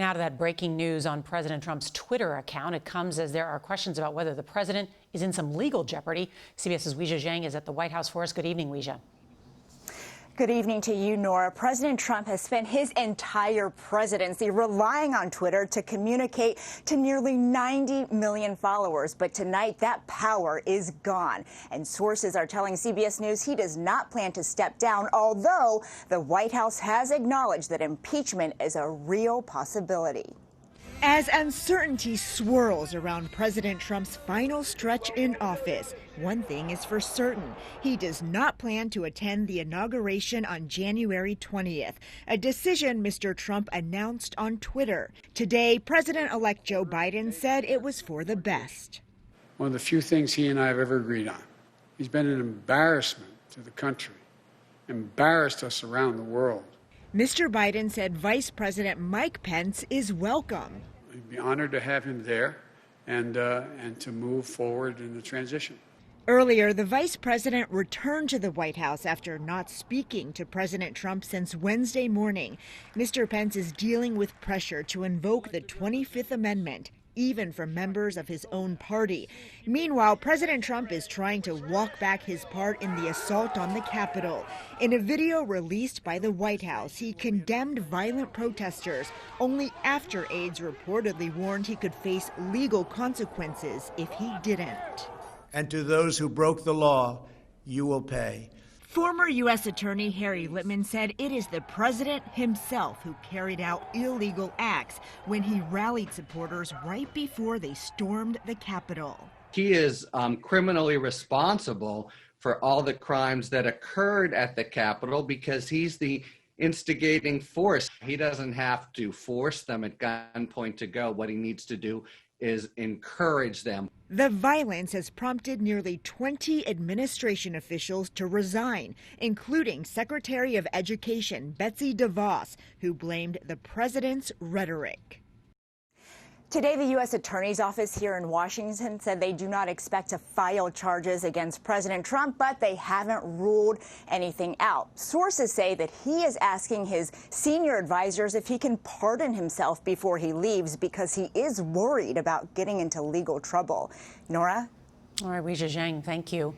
Now to that breaking news on President Trump's Twitter account. It comes as there are questions about whether the president is in some legal jeopardy. CBS's Weijia Jiang is at the White House for us. Good evening, Weijia. Good evening to you, Nora. President Trump has spent his entire presidency relying on Twitter to communicate to nearly 90 million followers. But tonight, that power is gone. And sources are telling CBS News he does not plan to step down, although the White House has acknowledged that impeachment is a real possibility. As uncertainty swirls around President Trump's final stretch in office, one thing is for certain. He does not plan to attend the inauguration on January 20th, a decision Mr. Trump announced on Twitter. Today, President-elect Joe Biden said it was for the best. One of the few things he and I have ever agreed on. He's been an embarrassment to the country, embarrassed us around the world. Mr. Biden said Vice President Mike Pence is welcome. We'd be honored to have him there and to move forward in the transition. Earlier, the vice president returned to the White House after not speaking to President Trump since Wednesday morning. Mr. Pence is dealing with pressure to invoke the 25th Amendment, even from members of his own party. Meanwhile, President Trump is trying to walk back his part in the assault on the Capitol. In a video released by the White House, he condemned violent protesters only after aides reportedly warned he could face legal consequences if he didn't. And to those who broke the law, you will pay. Former U.S. Attorney Harry Litman said it is the president himself who carried out illegal acts when he rallied supporters right before they stormed the Capitol. He is criminally responsible for all the crimes that occurred at the Capitol because he's the instigating force. He doesn't have to force them at gunpoint to go. What he needs to do is encourage them. The violence has prompted nearly 20 administration officials to resign, including Secretary of Education Betsy DeVos, who blamed the president's rhetoric. Today, the U.S. Attorney's Office here in Washington said they do not expect to file charges against President Trump, but they haven't ruled anything out. Sources say that he is asking his senior advisors if he can pardon himself before he leaves because he is worried about getting into legal trouble. Nora? All right, Weijia Jiang, thank you.